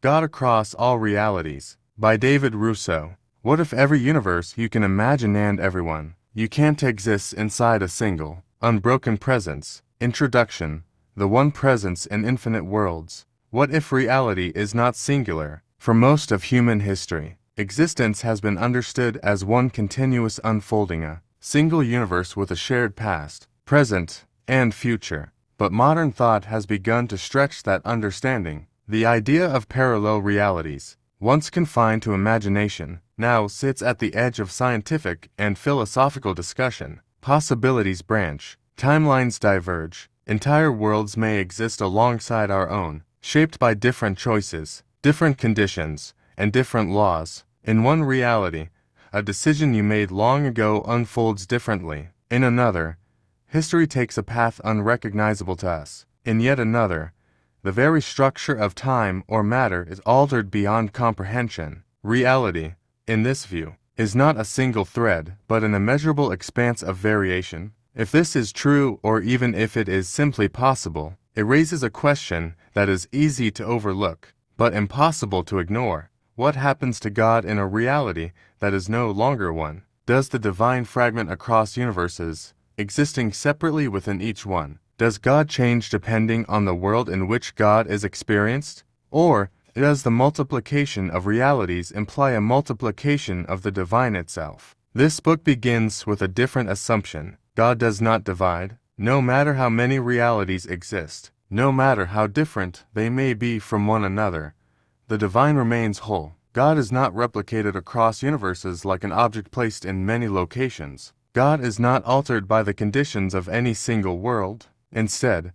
God Across All Realities, by David Rousseau. What if every universe you can imagine and everyone you can't exists inside a single, unbroken presence? Introduction. The one presence in infinite worlds. What if reality is not singular? For most of human history, existence has been understood as one continuous unfolding, a single universe with a shared past, present, and future. But modern thought has begun to stretch that understanding. The idea of parallel realities, once confined to imagination, now sits at the edge of scientific and philosophical discussion. Possibilities branch, timelines diverge, entire worlds may exist alongside our own, shaped by different choices, different conditions, and different laws. In one reality, a decision you made long ago unfolds differently. In another, history takes a path unrecognizable to us. In yet another, the very structure of time or matter is altered beyond comprehension. Reality, in this view, is not a single thread, but an immeasurable expanse of variation. If this is true, or even if it is simply possible, it raises a question that is easy to overlook, but impossible to ignore. What happens to God in a reality that is no longer one? Does the divine fragment across universes, existing separately within each one, does God change depending on the world in which God is experienced? Or does the multiplication of realities imply a multiplication of the divine itself? This book begins with a different assumption. God does not divide. No matter how many realities exist, no matter how different they may be from one another, the divine remains whole. God is not replicated across universes like an object placed in many locations. God is not altered by the conditions of any single world. Instead,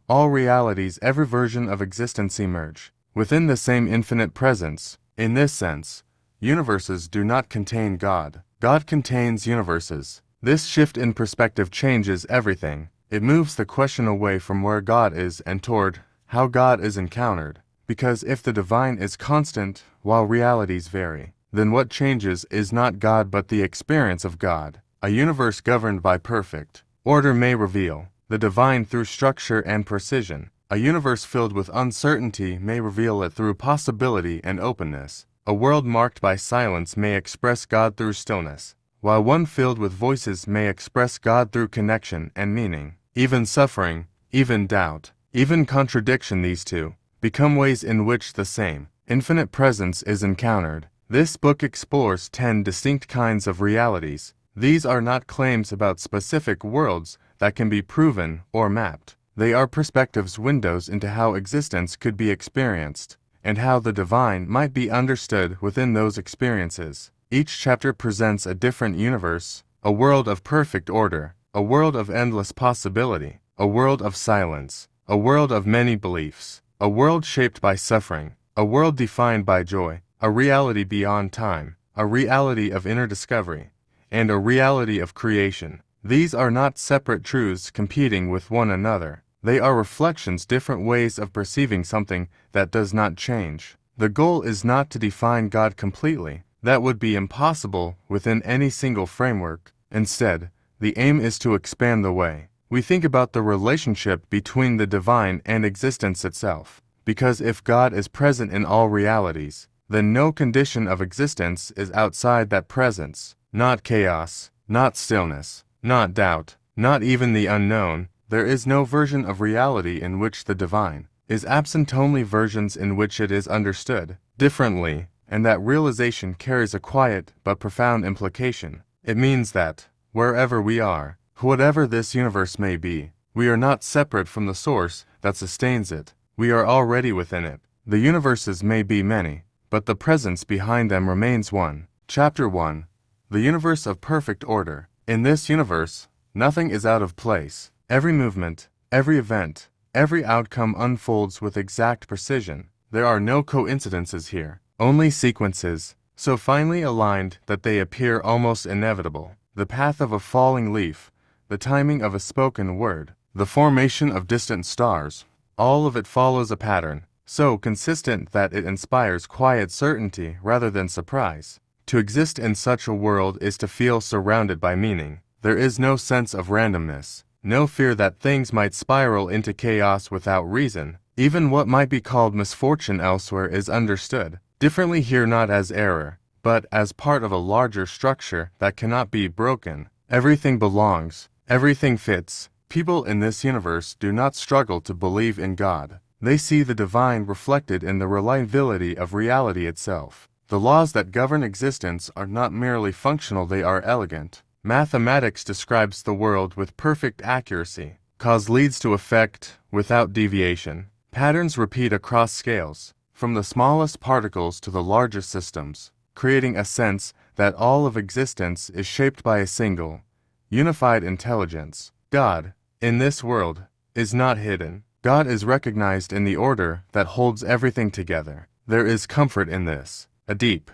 all realities, every version of existence emerge within the same infinite presence. In this sense, universes do not contain God. God contains universes. This shift in perspective changes everything. It moves the question away from where God is and toward how God is encountered. Because if the divine is constant while realities vary, then what changes is not God but the experience of God. A universe governed by perfect order may reveal the divine through structure and precision. A universe filled with uncertainty may reveal it through possibility and openness. A world marked by silence may express God through stillness, while one filled with voices may express God through connection and meaning. Even suffering, even doubt, even contradiction, these two become ways in which the same infinite presence is encountered. This book explores 10 distinct kinds of realities. These are not claims about specific worlds that can be proven or mapped. They are perspectives, windows into how existence could be experienced, and how the divine might be understood within those experiences. Each chapter presents a different universe, a world of perfect order, a world of endless possibility, a world of silence, a world of many beliefs, a world shaped by suffering, a world defined by joy, a reality beyond time, a reality of inner discovery, and a reality of creation. These are not separate truths competing with one another. They are reflections, different ways of perceiving something that does not change. The goal is not to define God completely. That would be impossible within any single framework. Instead, the aim is to expand the way we think about the relationship between the divine and existence itself. Because if God is present in all realities, then no condition of existence is outside that presence. Not chaos, not stillness, not doubt, not even the unknown. There is no version of reality in which the divine is absent, only versions in which it is understood differently, and that realization carries a quiet but profound implication. It means that, wherever we are, whatever this universe may be, we are not separate from the source that sustains it. We are already within it. The universes may be many, but the presence behind them remains one. Chapter 1. The Universe of Perfect Order. In this universe, nothing is out of place. Every movement, every event, every outcome unfolds with exact precision. There are no coincidences here, only sequences, so finely aligned that they appear almost inevitable. The path of a falling leaf, the timing of a spoken word, the formation of distant stars, all of it follows a pattern, so consistent that it inspires quiet certainty rather than surprise. To exist in such a world is to feel surrounded by meaning. There is no sense of randomness, no fear that things might spiral into chaos without reason. Even what might be called misfortune elsewhere is understood differently here, not as error, but as part of a larger structure that cannot be broken. Everything belongs, everything fits. People in this universe do not struggle to believe in God. They see the divine reflected in the reliability of reality itself. The laws that govern existence are not merely functional, they are elegant. Mathematics describes the world with perfect accuracy. Cause leads to effect without deviation. Patterns repeat across scales, from the smallest particles to the largest systems, creating a sense that all of existence is shaped by a single, unified intelligence. God, in this world, is not hidden. God is recognized in the order that holds everything together. There is comfort in this, a deep,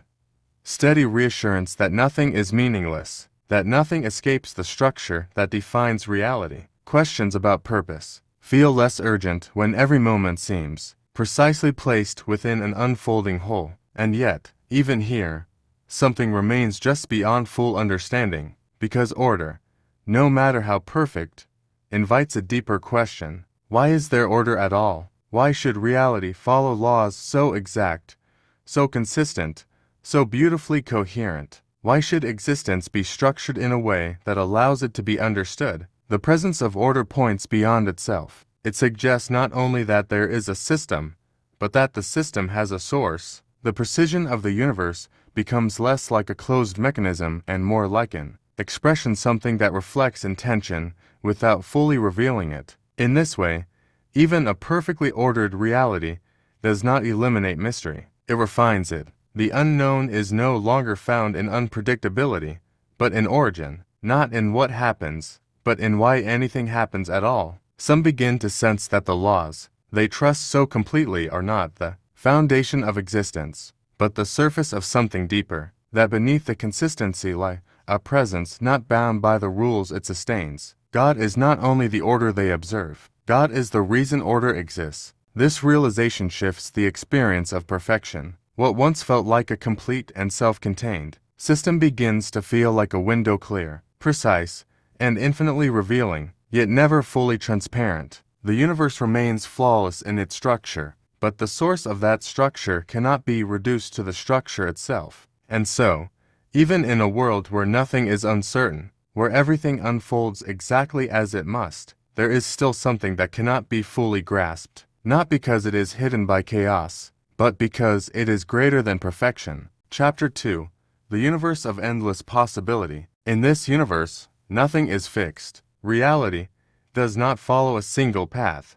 steady reassurance that nothing is meaningless, that nothing escapes the structure that defines reality. Questions about purpose feel less urgent when every moment seems precisely placed within an unfolding whole. And yet, even here, something remains just beyond full understanding, because order, no matter how perfect, invites a deeper question. Why is there order at all? Why should reality follow laws so exact, so consistent, so beautifully coherent? Why should existence be structured in a way that allows it to be understood? The presence of order points beyond itself. It suggests not only that there is a system, but that the system has a source. The precision of the universe becomes less like a closed mechanism and more like an expression, something that reflects intention without fully revealing it. In this way, even a perfectly ordered reality does not eliminate mystery. It refines it. The unknown is no longer found in unpredictability, but in origin, not in what happens, but in why anything happens at all. Some begin to sense that the laws they trust so completely are not the foundation of existence, but the surface of something deeper, that beneath the consistency lie a presence not bound by the rules it sustains. God is not only the order they observe, God is the reason order exists. This realization shifts the experience of perfection. What once felt like a complete and self-contained system begins to feel like a window, clear, precise, and infinitely revealing, yet never fully transparent. The universe remains flawless in its structure, but the source of that structure cannot be reduced to the structure itself. And so, even in a world where nothing is uncertain, where everything unfolds exactly as it must, there is still something that cannot be fully grasped, not because it is hidden by chaos, but because it is greater than perfection. Chapter 2. The Universe of Endless Possibility. In this universe, nothing is fixed. Reality does not follow a single path,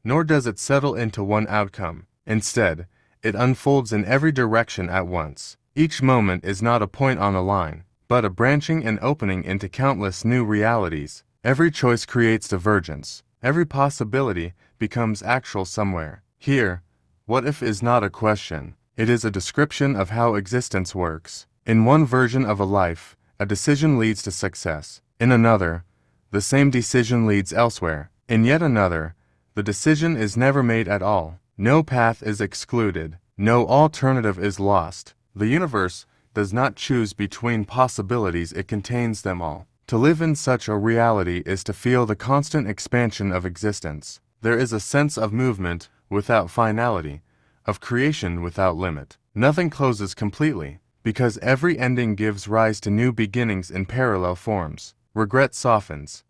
nor does it settle into one outcome. Instead, it unfolds in every direction at once. Each moment is not a point on a line, but a branching and opening into countless new realities. Every choice creates divergence. Every possibility becomes actual somewhere. Here, what if is not a question. It is a description of how existence works. In one version of a life, a decision leads to success. In another, the same decision leads elsewhere. In yet another, the decision is never made at all. No path is excluded. No alternative is lost. The universe does not choose between possibilities, it contains them all. To live in such a reality is to feel the constant expansion of existence. There is a sense of movement without finality, of creation without limit. Nothing closes completely, because every ending gives rise to new beginnings in parallel forms. Regret softens,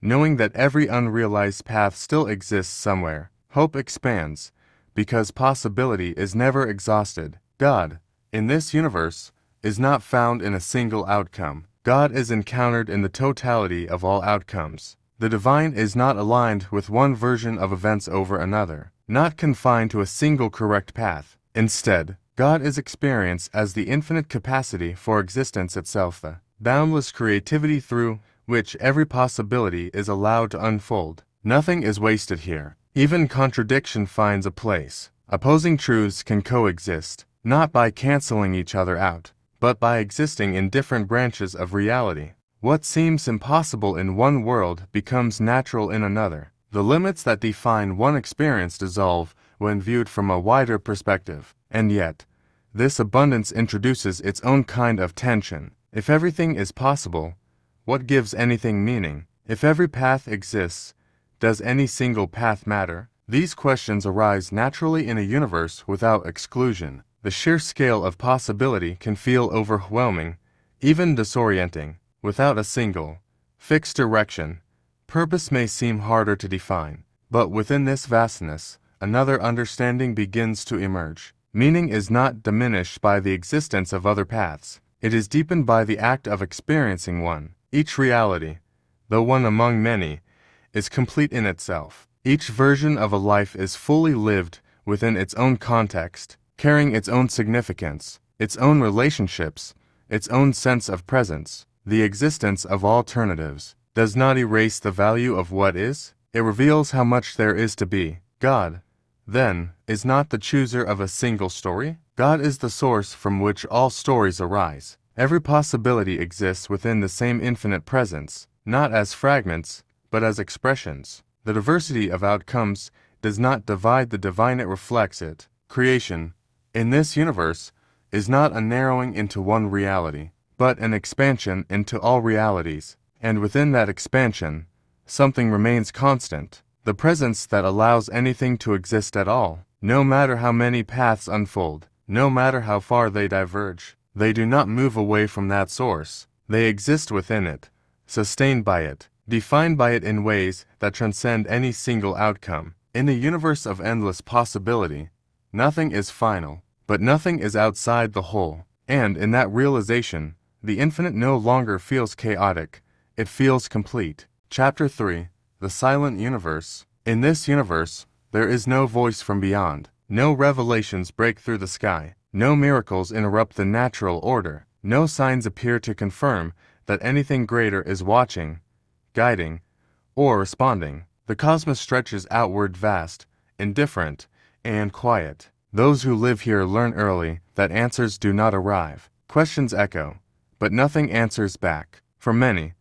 knowing that every unrealized path still exists somewhere. Hope expands, because possibility is never exhausted. God, in this universe, is not found in a single outcome. God is encountered in the totality of all outcomes. The divine is not aligned with one version of events over another, not confined to a single correct path. Instead, God is experienced as the infinite capacity for existence itself, the boundless creativity through which every possibility is allowed to unfold. Nothing is wasted here. Even contradiction finds a place. Opposing truths can coexist, not by canceling each other out, but by existing in different branches of reality. What seems impossible in one world becomes natural in another. The limits that define one experience dissolve when viewed from a wider perspective. And yet, this abundance introduces its own kind of tension. If everything is possible, what gives anything meaning? If every path exists, does any single path matter? These questions arise naturally in a universe without exclusion. The sheer scale of possibility can feel overwhelming, even disorienting. Without a single, fixed direction, purpose may seem harder to define. But within this vastness, another understanding begins to emerge. Meaning is not diminished by the existence of other paths. It is deepened by the act of experiencing one. Each reality, though one among many, is complete in itself. Each version of a life is fully lived within its own context, carrying its own significance, its own relationships, its own sense of presence. The existence of alternatives does not erase the value of what is. It reveals how much there is to be. God, then, is not the chooser of a single story. God is the source from which all stories arise. Every possibility exists within the same infinite presence, not as fragments, but as expressions. The diversity of outcomes does not divide the divine, it reflects it. Creation, in this universe, is not a narrowing into one reality, but an expansion into all realities. And within that expansion, something remains constant, the presence that allows anything to exist at all. No matter how many paths unfold, no matter how far they diverge, they do not move away from that source. They exist within it, sustained by it, defined by it in ways that transcend any single outcome. In a universe of endless possibility, nothing is final, but nothing is outside the whole. And in that realization, the infinite no longer feels chaotic, it feels complete. Chapter 3. The Silent Universe. In this universe, there is no voice from beyond. No revelations break through the sky. No miracles interrupt the natural order. No signs appear to confirm that anything greater is watching, guiding, or responding. The cosmos stretches outward, vast, indifferent, and quiet. Those who live here learn early that answers do not arrive. Questions echo, but nothing answers back. For many,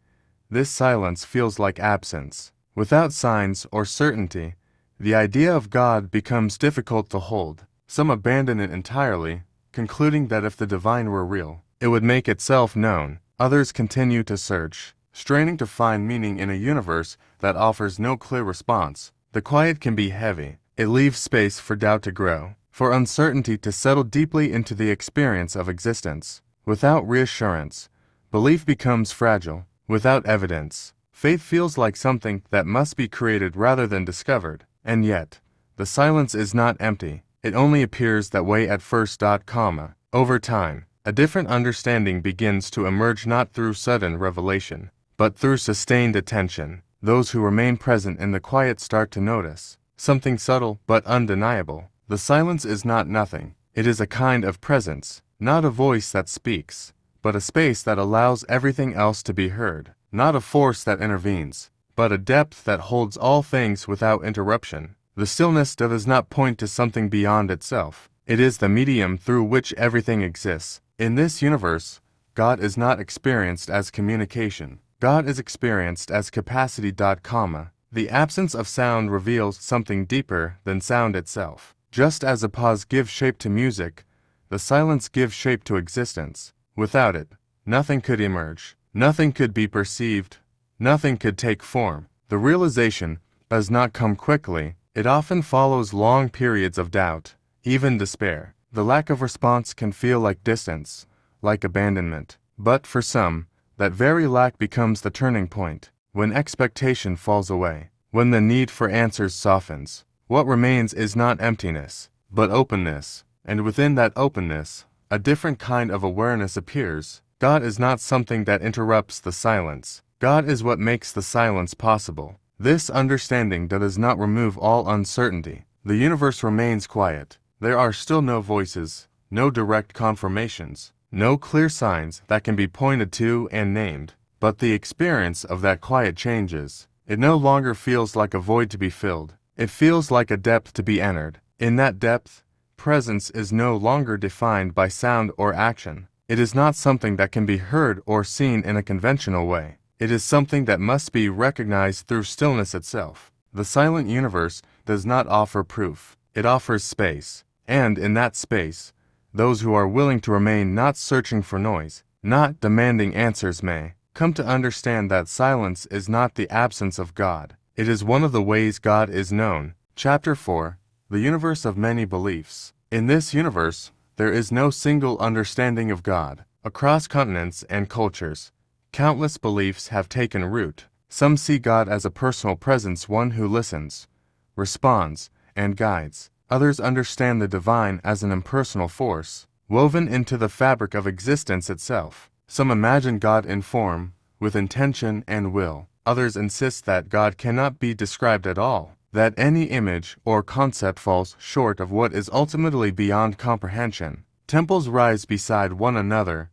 this silence feels like absence. Without signs or certainty, the idea of God becomes difficult to hold. Some abandon it entirely, concluding that if the divine were real, it would make itself known. Others continue to search, straining to find meaning in a universe that offers no clear response. The quiet can be heavy. It leaves space for doubt to grow, for uncertainty to settle deeply into the experience of existence. Without reassurance, belief becomes fragile. Without evidence, faith feels like something that must be created rather than discovered. And yet, the silence is not empty. It only appears that way at first. Over time, a different understanding begins to emerge, not through sudden revelation, but through sustained attention. Those who remain present in the quiet start to notice something subtle but undeniable. The silence is not nothing. It is a kind of presence, not a voice that speaks, but a space that allows everything else to be heard. Not a force that intervenes, but a depth that holds all things without interruption. The stillness does not point to something beyond itself. It is the medium through which everything exists. In this universe, God is not experienced as communication. God is experienced as capacity. The absence of sound reveals something deeper than sound itself. Just as a pause gives shape to music, the silence gives shape to existence. Without it, nothing could emerge, nothing could be perceived, nothing could take form. The realization does not come quickly. It often follows long periods of doubt, even despair. The lack of response can feel like distance, like abandonment. But for some, that very lack becomes the turning point. When expectation falls away, when the need for answers softens, what remains is not emptiness, but openness. And within that openness, a different kind of awareness appears. God is not something that interrupts the silence. God is what makes the silence possible. This understanding does not remove all uncertainty. The universe remains quiet. There are still no voices, no direct confirmations, no clear signs that can be pointed to and named. But the experience of that quiet changes. It no longer feels like a void to be filled. It feels like a depth to be entered. In that depth, presence is no longer defined by sound or action. It is not something that can be heard or seen in a conventional way. It is something that must be recognized through stillness itself. The silent universe does not offer proof. It offers space. And in that space, those who are willing to remain, not searching for noise, not demanding answers, may come to understand that silence is not the absence of God. It is one of the ways God is known. Chapter 4. The Universe of Many Beliefs. In this universe, there is no single understanding of God. Across continents and cultures, countless beliefs have taken root. Some see God as a personal presence, one who listens, responds, and guides. Others understand the divine as an impersonal force, woven into the fabric of existence itself. Some imagine God in form, with intention and will. Others insist that God cannot be described at all, that any image or concept falls short of what is ultimately beyond comprehension. Temples rise beside one another,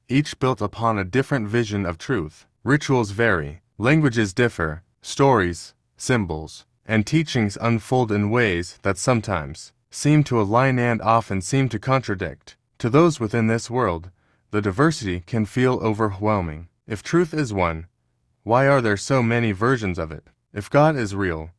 each built upon a different vision of truth. Rituals vary, languages differ, stories, symbols, and teachings unfold in ways that sometimes seem to align and often seem to contradict. To those within this world, the diversity can feel overwhelming. If truth is one, why are there so many versions of it? If God is real,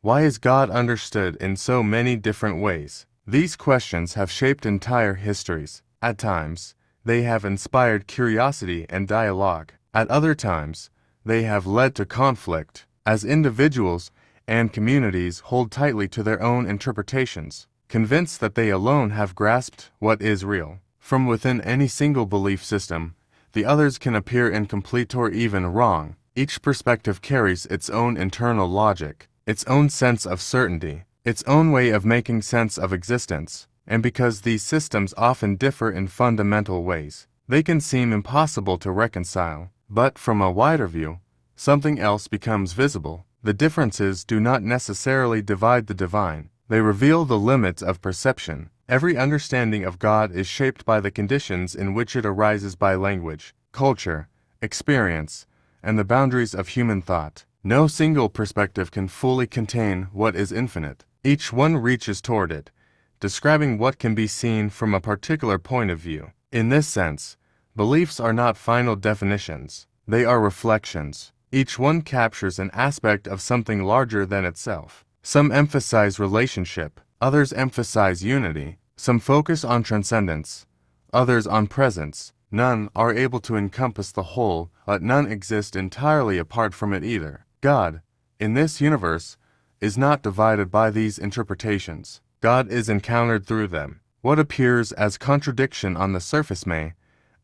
why is God understood in so many different ways? These questions have shaped entire histories. At times, they have inspired curiosity and dialogue. At other times, they have led to conflict, as individuals and communities hold tightly to their own interpretations, convinced that they alone have grasped what is real. From within any single belief system, the others can appear incomplete or even wrong. Each perspective carries its own internal logic, its own sense of certainty, its own way of making sense of existence, and because these systems often differ in fundamental ways, they can seem impossible to reconcile. But from a wider view, something else becomes visible. The differences do not necessarily divide the divine, they reveal the limits of perception. Every understanding of God is shaped by the conditions in which it arises, by language, culture, experience, and the boundaries of human thought. No single perspective can fully contain what is infinite. Each one reaches toward it, describing what can be seen from a particular point of view. In this sense, beliefs are not final definitions, they are reflections. Each one captures an aspect of something larger than itself. Some emphasize relationship, others emphasize unity. Some focus on transcendence, others on presence. None are able to encompass the whole, but none exist entirely apart from it either. God, in this universe, is not divided by these interpretations. God is encountered through them. What appears as contradiction on the surface may,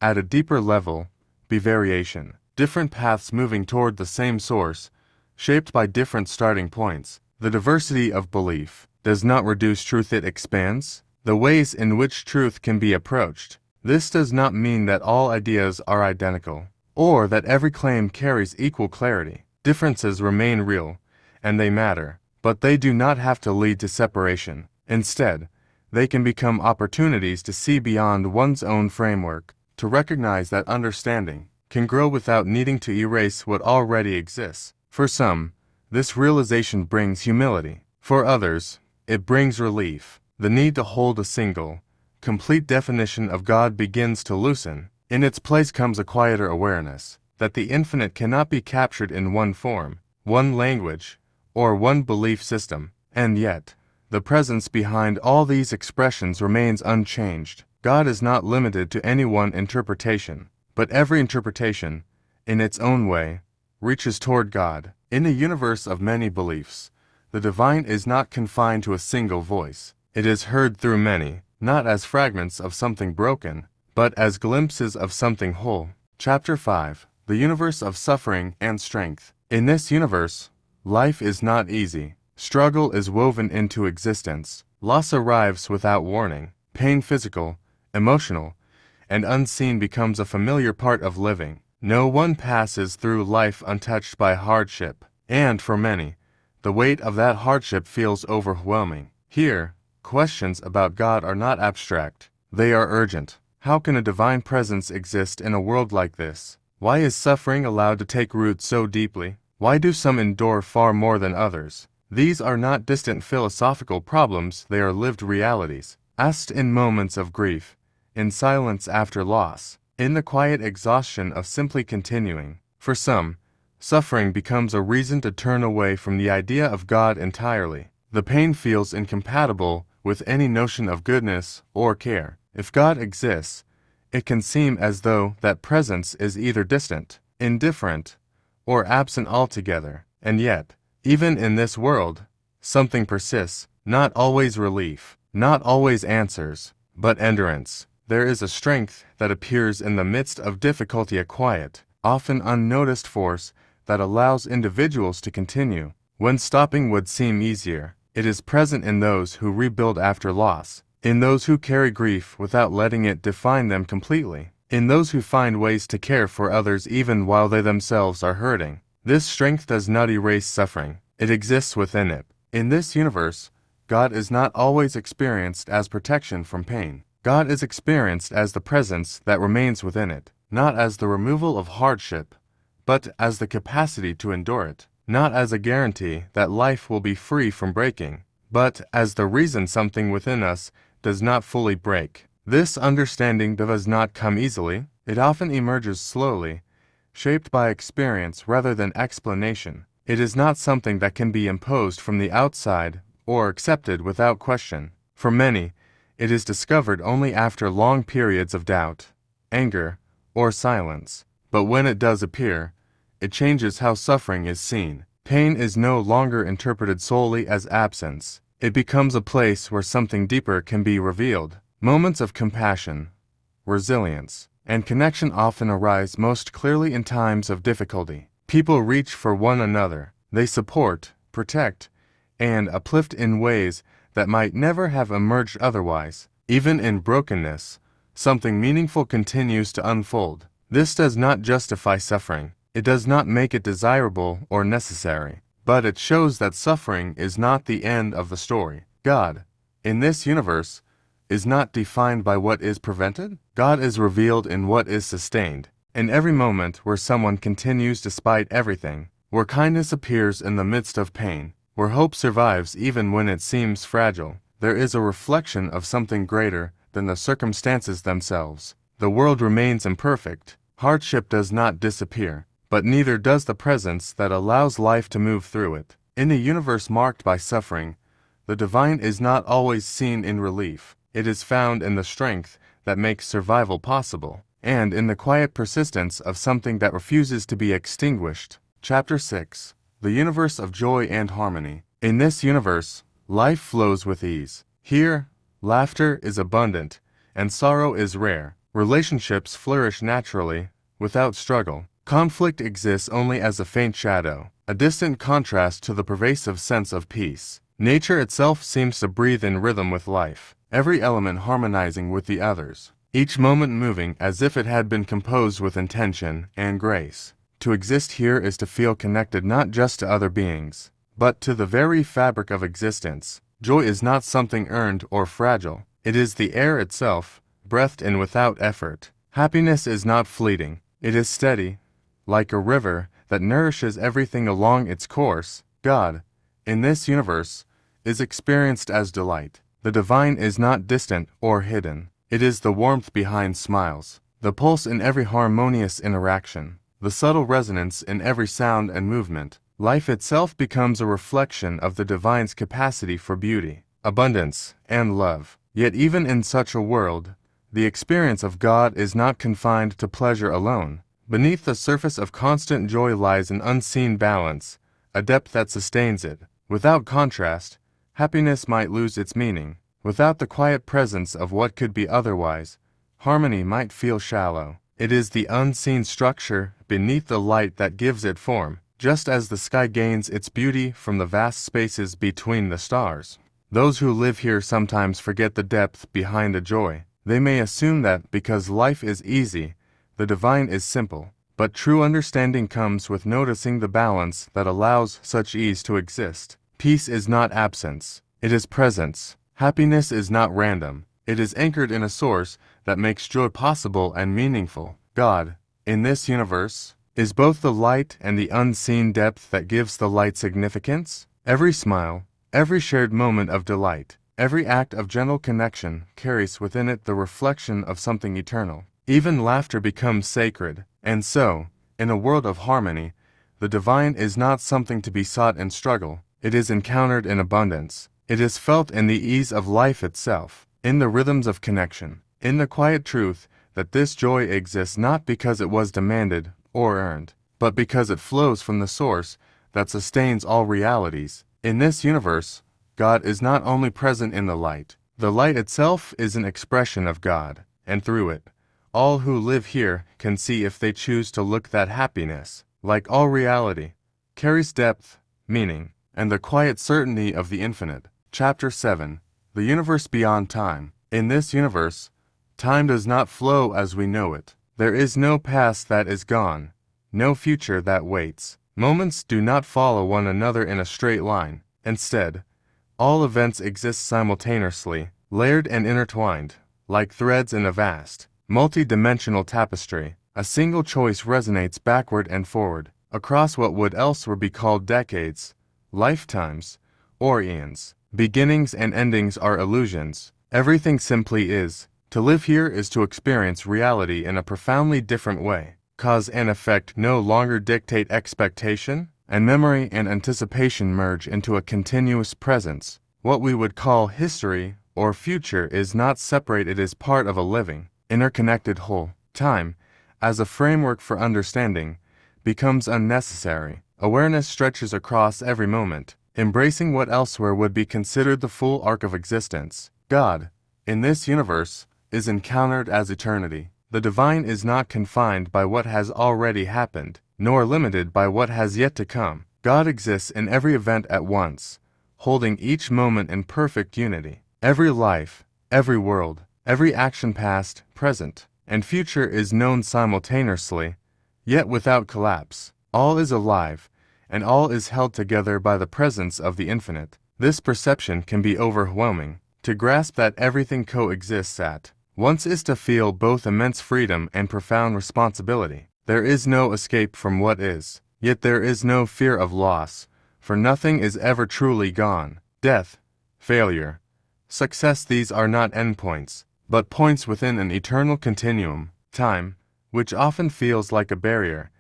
at a deeper level, be variation. Different paths moving toward the same source, shaped by different starting points. The diversity of belief does not reduce truth, it expands the ways in which truth can be approached. This does not mean that all ideas are identical, or that every claim carries equal clarity. Differences remain real, and they matter, but they do not have to lead to separation. Instead, they can become opportunities to see beyond one's own framework, to recognize that understanding can grow without needing to erase what already exists. For some, this realization brings humility. For others, it brings relief. The need to hold a single, complete definition of God begins to loosen. In its place comes a quieter awareness that the infinite cannot be captured in one form, one language, or one belief system. And yet, the presence behind all these expressions remains unchanged. God is not limited to any one interpretation, but every interpretation, in its own way, reaches toward God. In a universe of many beliefs, the divine is not confined to a single voice. It is heard through many, not as fragments of something broken, but as glimpses of something whole. Chapter 5. The Universe of Suffering and Strength. In this universe, life is not easy. Struggle is woven into existence. Loss arrives without warning. Pain, physical, emotional, and unseen, becomes a familiar part of living. No one passes through life untouched by hardship, and for many, the weight of that hardship feels overwhelming. Here, questions about God are not abstract. They are urgent. How can a divine presence exist in a world like this? Why is suffering allowed to take root so deeply? Why do some endure far more than others? These are not distant philosophical problems, they are lived realities, asked in moments of grief, in silence after loss, in the quiet exhaustion of simply continuing. For some, suffering becomes a reason to turn away from the idea of God entirely. The pain feels incompatible with any notion of goodness or care. If God exists, it can seem as though that presence is either distant, indifferent, or absent altogether. And yet, even in this world, something persists, not always relief, not always answers, but endurance. There is a strength that appears in the midst of difficulty, a quiet, often unnoticed force that allows individuals to continue when stopping would seem easier. It is present in those who rebuild after loss, in those who carry grief without letting it define them completely, in those who find ways to care for others even while they themselves are hurting. This strength does not erase suffering, it exists within it. In this universe, God is not always experienced as protection from pain. God is experienced as the presence that remains within it, not as the removal of hardship, but as the capacity to endure it, not as a guarantee that life will be free from breaking, but as the reason something within us does not fully break. This understanding does not come easily. It often emerges slowly, shaped by experience rather than explanation. It is not something that can be imposed from the outside or accepted without question. For many, it is discovered only after long periods of doubt, anger, or silence. But when it does appear, it changes how suffering is seen. Pain is no longer interpreted solely as absence. It becomes a place where something deeper can be revealed. Moments of compassion, resilience, and connection often arise most clearly in times of difficulty. People reach for one another. They support, protect, and uplift in ways that might never have emerged otherwise. Even in brokenness, something meaningful continues to unfold. This does not justify suffering. It does not make it desirable or necessary. But it shows that suffering is not the end of the story. God, in this universe, is not defined by what is prevented. God is revealed in what is sustained. In every moment where someone continues despite everything, where kindness appears in the midst of pain, where hope survives even when it seems fragile, there is a reflection of something greater than the circumstances themselves. The world remains imperfect. Hardship does not disappear, but neither does the presence that allows life to move through it. In a universe marked by suffering, the divine is not always seen in relief. It is found in the strength that makes survival possible, and in the quiet persistence of something that refuses to be extinguished. Chapter 6. The Universe of Joy and Harmony. In this universe, life flows with ease. Here, laughter is abundant, and sorrow is rare. Relationships flourish naturally, without struggle. Conflict exists only as a faint shadow, a distant contrast to the pervasive sense of peace. Nature itself seems to breathe in rhythm with life, every element harmonizing with the others, each moment moving as if it had been composed with intention and grace. To exist here is to feel connected not just to other beings, but to the very fabric of existence. Joy is not something earned or fragile. It is the air itself, breathed in without effort. Happiness is not fleeting. It is steady, like a river that nourishes everything along its course. God, in this universe, is experienced as delight. The divine is not distant or hidden. It is the warmth behind smiles, the pulse in every harmonious interaction, the subtle resonance in every sound and movement. Life itself becomes a reflection of the divine's capacity for beauty, abundance, and love. Yet even in such a world, the experience of God is not confined to pleasure alone. Beneath the surface of constant joy lies an unseen balance, a depth that sustains it. Without contrast, happiness might lose its meaning. Without the quiet presence of what could be otherwise, harmony might feel shallow. It is the unseen structure beneath the light that gives it form, just as the sky gains its beauty from the vast spaces between the stars. Those who live here sometimes forget the depth behind the joy. They may assume that because life is easy, the divine is simple. But true understanding comes with noticing the balance that allows such ease to exist. Peace is not absence, it is presence. Happiness is not random. It is anchored in a source that makes joy possible and meaningful. God, in this universe, is both the light and the unseen depth that gives the light significance. Every smile, every shared moment of delight, every act of gentle connection carries within it the reflection of something eternal. Even laughter becomes sacred. And so, in a world of harmony, the divine is not something to be sought in struggle. It is encountered in abundance. It is felt in the ease of life itself, in the rhythms of connection, in the quiet truth that this joy exists not because it was demanded or earned, but because it flows from the source that sustains all realities. In this universe, God is not only present in the light itself is an expression of God, and through it, all who live here can see if they choose to look that happiness, like all reality, carries depth, meaning, and the quiet certainty of the infinite. Chapter 7. The Universe Beyond Time. In this universe, time does not flow as we know it. There is no past that is gone, no future that waits. Moments do not follow one another in a straight line. Instead, all events exist simultaneously, layered and intertwined, like threads in a vast, multi-dimensional tapestry. A single choice resonates backward and forward, across what would elsewhere be called decades, lifetimes, or eons. Beginnings and endings are illusions. Everything simply is. To live here is to experience reality in a profoundly different way. Cause and effect no longer dictate expectation, and memory and anticipation merge into a continuous presence. What we would call history or future is not separate, it is part of a living, interconnected whole. Time, as a framework for understanding, becomes unnecessary. Awareness stretches across every moment, embracing what elsewhere would be considered the full arc of existence. God, in this universe, is encountered as eternity. The divine is not confined by what has already happened, nor limited by what has yet to come. God exists in every event at once, holding each moment in perfect unity. Every life, every world, every action past, present, and future is known simultaneously, yet without collapse. All is alive, and all is held together by the presence of the infinite. This perception can be overwhelming. To grasp that everything coexists at once is to feel both immense freedom and profound responsibility. There is no escape from what is, yet there is no fear of loss, for nothing is ever truly gone. Death, failure, success, these are not endpoints, but points within an eternal continuum. Time, which often feels like a barrier,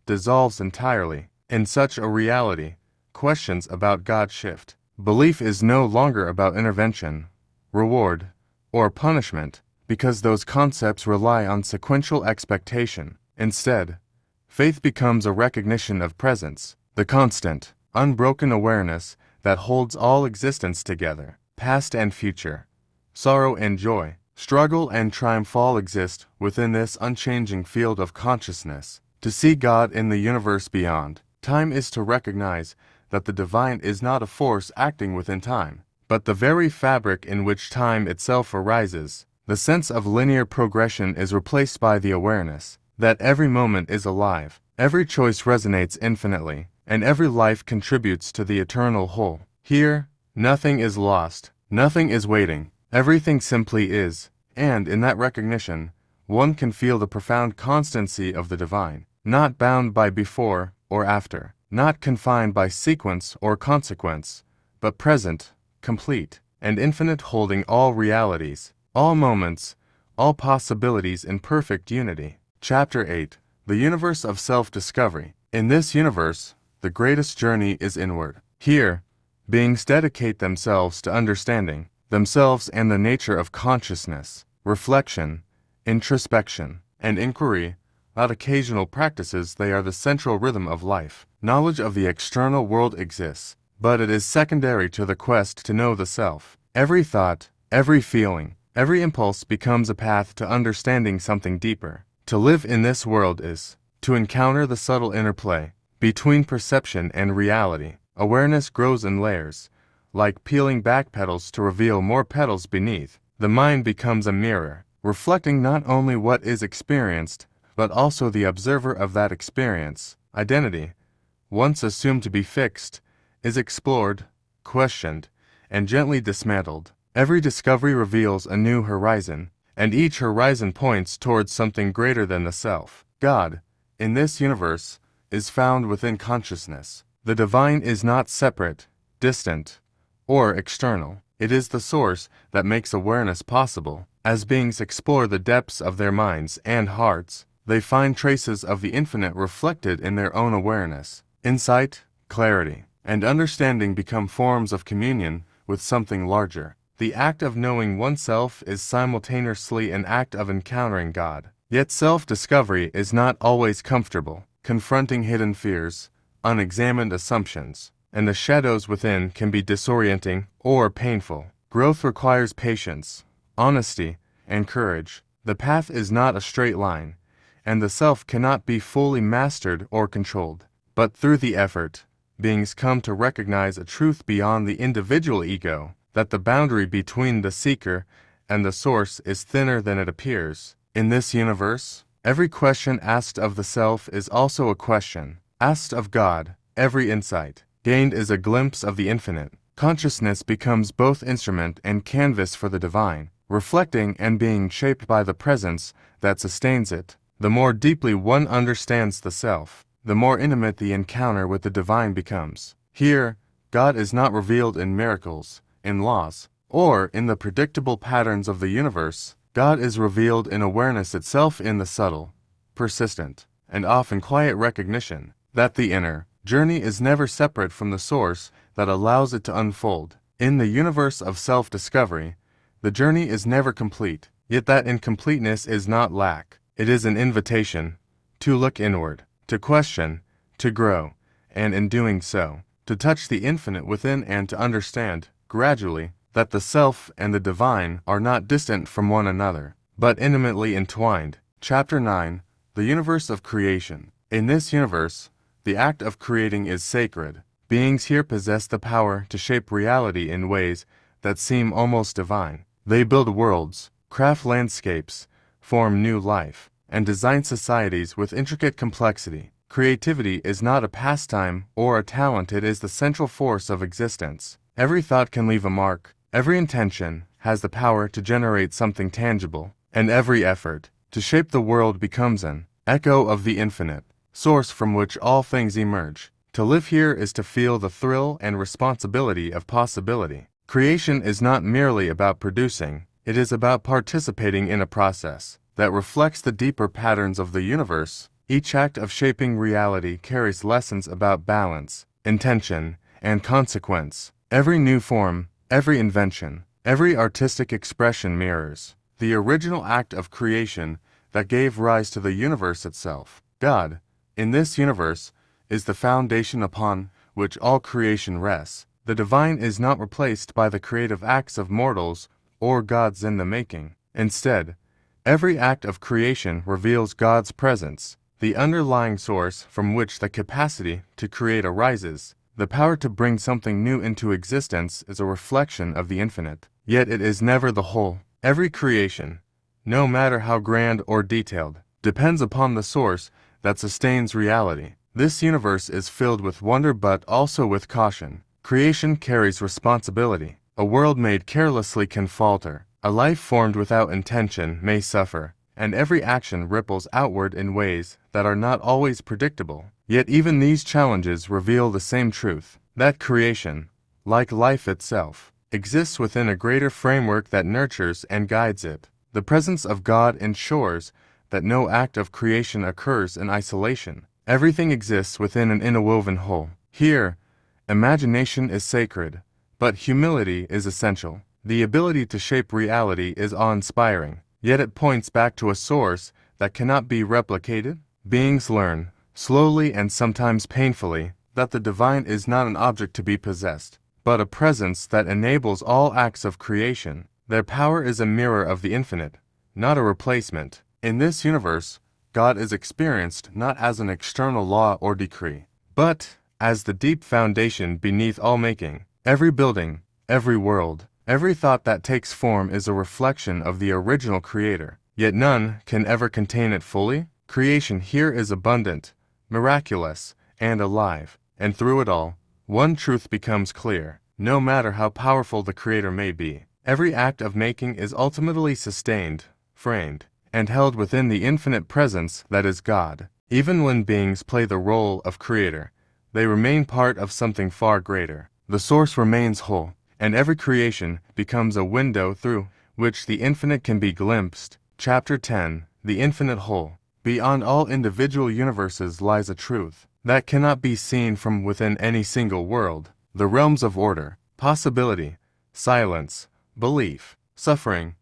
dissolves entirely. In such a reality, questions about God shift. Belief is no longer about intervention, reward, or punishment, because those concepts rely on sequential expectation. Instead, faith becomes a recognition of presence, the constant, unbroken awareness that holds all existence together. Past and future, sorrow and joy, struggle and triumph all exist within this unchanging field of consciousness. To see God in the universe beyond time is to recognize that the divine is not a force acting within time, but the very fabric in which time itself arises. The sense of linear progression is replaced by the awareness that every moment is alive, every choice resonates infinitely, and every life contributes to the eternal whole. Here, nothing is lost, nothing is waiting, everything simply is, and in that recognition, one can feel the profound constancy of the divine, not bound by before or after, not confined by sequence or consequence, but present, complete, and infinite, holding all realities, all moments, all possibilities in perfect unity. Chapter 8. The Universe of Self-Discovery. In this universe, the greatest journey is inward. Here, beings dedicate themselves to understanding themselves and the nature of consciousness, reflection, introspection, and inquiry. Without occasional practices, they are the central rhythm of life. Knowledge of the external world exists, but it is secondary to the quest to know the self. Every thought, every feeling, every impulse becomes a path to understanding something deeper. To live in this world is to encounter the subtle interplay between perception and reality. Awareness grows in layers, like peeling back petals to reveal more petals beneath. The mind becomes a mirror, reflecting not only what is experienced, but also the observer of that experience. Identity, once assumed to be fixed, is explored, questioned, and gently dismantled. Every discovery reveals a new horizon, and each horizon points towards something greater than the self. God, in this universe, is found within consciousness. The divine is not separate, distant, or external. It is the source that makes awareness possible. As beings explore the depths of their minds and hearts, they find traces of the infinite reflected in their own awareness. Insight, clarity, and understanding become forms of communion with something larger. The act of knowing oneself is simultaneously an act of encountering God. Yet self-discovery is not always comfortable, confronting hidden fears, unexamined assumptions, and the shadows within can be disorienting or painful. Growth requires patience, honesty, and courage. The path is not a straight line, and the self cannot be fully mastered or controlled. But through the effort, beings come to recognize a truth beyond the individual ego, that the boundary between the seeker and the source is thinner than it appears. In this universe, every question asked of the self is also a question asked of God. Every insight gained is a glimpse of the infinite. Consciousness becomes both instrument and canvas for the divine, reflecting and being shaped by the presence that sustains it. The more deeply one understands the self, the more intimate the encounter with the divine becomes. Here, God is not revealed in miracles, in laws, or in the predictable patterns of the universe. God is revealed in awareness itself, in the subtle, persistent, and often quiet recognition that the inner journey is never separate from the source that allows it to unfold. In the universe of self-discovery, the journey is never complete, yet that incompleteness is not lack. It is an invitation to look inward, to question, to grow, and in doing so, to touch the infinite within and to understand, gradually, that the self and the divine are not distant from one another, but intimately entwined. Chapter 9. The Universe of Creation. In this universe, the act of creating is sacred. Beings here possess the power to shape reality in ways that seem almost divine. They build worlds, craft landscapes, form new life, and design societies with intricate complexity. Creativity is not a pastime or a talent, it is the central force of existence. Every thought can leave a mark, every intention has the power to generate something tangible, and every effort to shape the world becomes an echo of the infinite, source from which all things emerge. To live here is to feel the thrill and responsibility of possibility. Creation is not merely about producing, it is about participating in a process that reflects the deeper patterns of the universe. Each act of shaping reality carries lessons about balance, intention, and consequence. Every new form, every invention, every artistic expression mirrors the original act of creation that gave rise to the universe itself. God, in this universe, is the foundation upon which all creation rests. The divine is not replaced by the creative acts of mortals or gods in the making. Instead, every act of creation reveals God's presence, the underlying source from which the capacity to create arises. The power to bring something new into existence is a reflection of the infinite, yet it is never the whole. Every creation, no matter how grand or detailed, depends upon the source that sustains reality. This universe is filled with wonder but also with caution. Creation carries responsibility. A world made carelessly can falter. A life formed without intention may suffer, and every action ripples outward in ways that are not always predictable. Yet even these challenges reveal the same truth, that creation, like life itself, exists within a greater framework that nurtures and guides it. The presence of God ensures that no act of creation occurs in isolation. Everything exists within an interwoven whole. Here, imagination is sacred, but humility is essential. The ability to shape reality is awe-inspiring, yet it points back to a source that cannot be replicated. Beings learn, slowly and sometimes painfully, that the divine is not an object to be possessed, but a presence that enables all acts of creation. Their power is a mirror of the infinite, not a replacement. In this universe, God is experienced not as an external law or decree, but as the deep foundation beneath all making. Every building, every world, every thought that takes form is a reflection of the original creator, yet none can ever contain it fully. Creation here is abundant, miraculous, and alive, and through it all, one truth becomes clear. No matter how powerful the creator may be, every act of making is ultimately sustained, framed, and held within the infinite presence that is God. Even when beings play the role of creator, they remain part of something far greater. The source remains whole, and every creation becomes a window through which the infinite can be glimpsed. Chapter 10. The Infinite Whole. Beyond all individual universes lies a truth that cannot be seen from within any single world. The realms of order, possibility, silence, belief, suffering,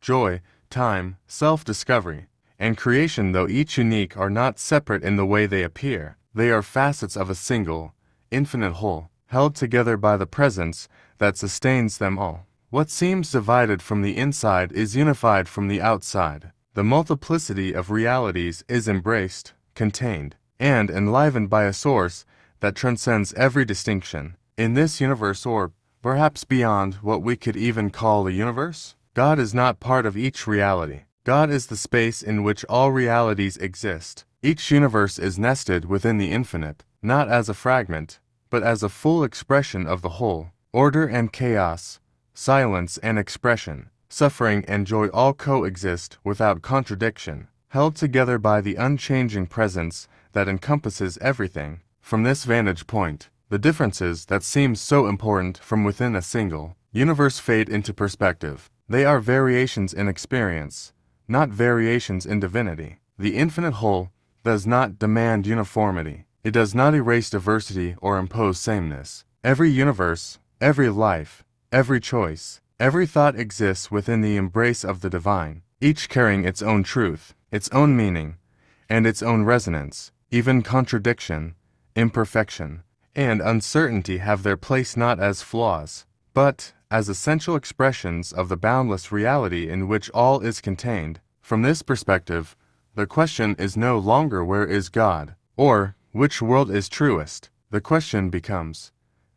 joy, time, self-discovery, and creation, though each unique, are not separate in the way they appear. They are facets of a single, infinite whole. held together by the presence that sustains them all. What seems divided from the inside is unified from the outside. The multiplicity of realities is embraced, contained, and enlivened by a source that transcends every distinction. In this universe, or perhaps beyond what we could even call a universe, God is not part of each reality. God is the space in which all realities exist. Each universe is nested within the infinite, not as a fragment, but as a full expression of the whole. Order and chaos, silence and expression, suffering and joy all coexist without contradiction, held together by the unchanging presence that encompasses everything. From this vantage point, the differences that seem so important from within a single universe fade into perspective. They are variations in experience, not variations in divinity. The infinite whole does not demand uniformity. It does not erase diversity or impose sameness. Every universe, every life, every choice, every thought exists within the embrace of the divine, each carrying its own truth, its own meaning, and its own resonance. Even contradiction, imperfection, and uncertainty have their place not as flaws, but as essential expressions of the boundless reality in which all is contained. From this perspective, the question is no longer where is God, or which world is truest. The question becomes,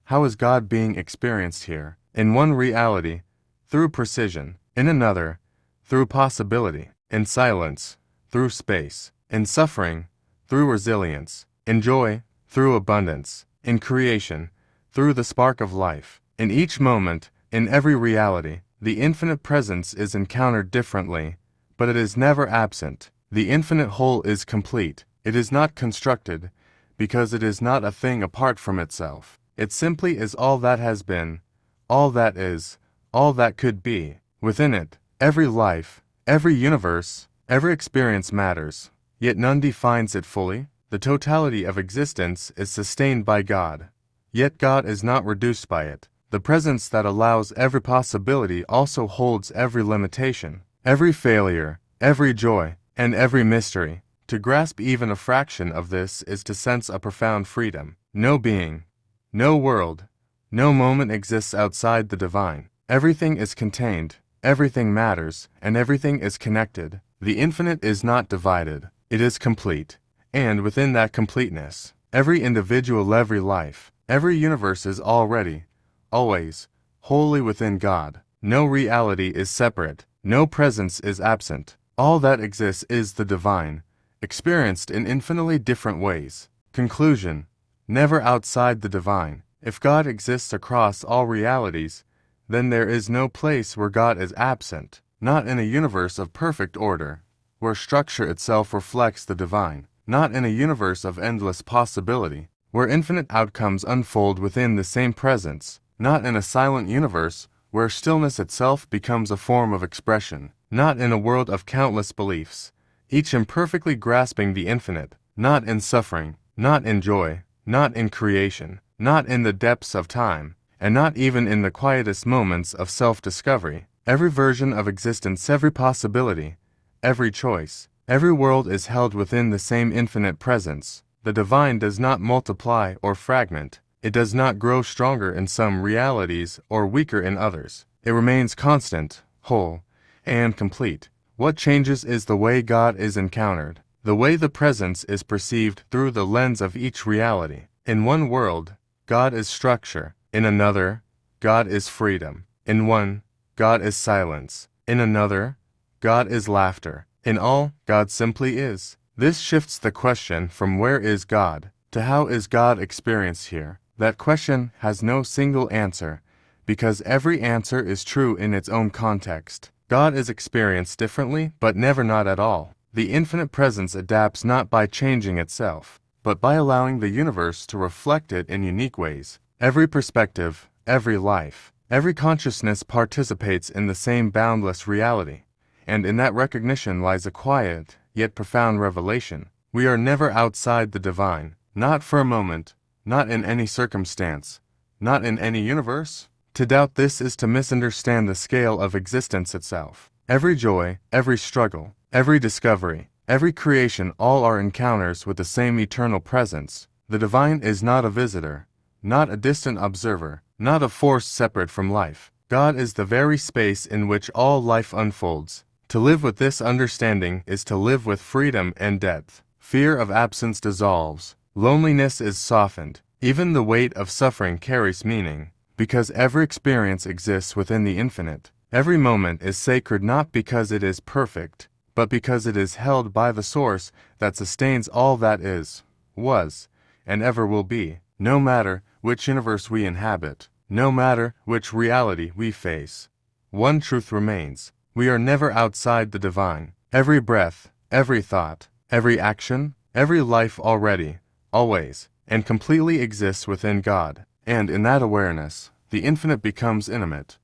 how is God being experienced here? In one reality, through precision; in another, through possibility; in silence, through space; in suffering, through resilience; in joy, through abundance; in creation, through the spark of life. In each moment, in every reality, the infinite presence is encountered differently, but it is never absent. The infinite whole is complete. It is not constructed, because it is not a thing apart from itself. It simply is all that has been, all that is, all that could be. Within it, every life, every universe, every experience matters, yet none defines it fully. The totality of existence is sustained by God, yet God is not reduced by it. The presence that allows every possibility also holds every limitation, every failure, every joy, and every mystery. To grasp even a fraction of this is to sense a profound freedom. No being, no world, no moment exists outside the divine. Everything is contained, everything matters, and everything is connected. The infinite is not divided, it is complete. And within that completeness, every individual, every life, every universe is already, always, wholly within God. No reality is separate, no presence is absent. All that exists is the divine, experienced in infinitely different ways. Conclusion: never outside the divine. If God exists across all realities, then there is no place where God is absent, not in a universe of perfect order, where structure itself reflects the divine, not in a universe of endless possibility, where infinite outcomes unfold within the same presence, not in a silent universe where stillness itself becomes a form of expression, not in a world of countless beliefs, each imperfectly grasping the infinite, not in suffering, not in joy, not in creation, not in the depths of time, and not even in the quietest moments of self-discovery. Every version of existence, every possibility, every choice, every world is held within the same infinite presence. The divine does not multiply or fragment. It does not grow stronger in some realities or weaker in others. It remains constant, whole, and complete. What changes is the way God is encountered, the way the presence is perceived through the lens of each reality. In one world, God is structure. In another, God is freedom. In one, God is silence. In another, God is laughter. In all, God simply is. This shifts the question from where is God to how is God experienced here. That question has no single answer, because every answer is true in its own context. God is experienced differently, but never not at all. The infinite presence adapts not by changing itself, but by allowing the universe to reflect it in unique ways. Every perspective, every life, every consciousness participates in the same boundless reality, and in that recognition lies a quiet, yet profound revelation. We are never outside the divine, not for a moment, not in any circumstance, not in any universe. To doubt this is to misunderstand the scale of existence itself. Every joy, every struggle, every discovery, every creation, all are encounters with the same eternal presence. The divine is not a visitor, not a distant observer, not a force separate from life. God is the very space in which all life unfolds. To live with this understanding is to live with freedom and depth. Fear of absence dissolves. Loneliness is softened. Even the weight of suffering carries meaning, because every experience exists within the infinite. Every moment is sacred not because it is perfect, but because it is held by the source that sustains all that is, was, and ever will be. No matter which universe we inhabit, no matter which reality we face, one truth remains. We are never outside the divine. Every breath, every thought, every action, every life already, always, and completely exists within God. And in that awareness, the infinite becomes intimate.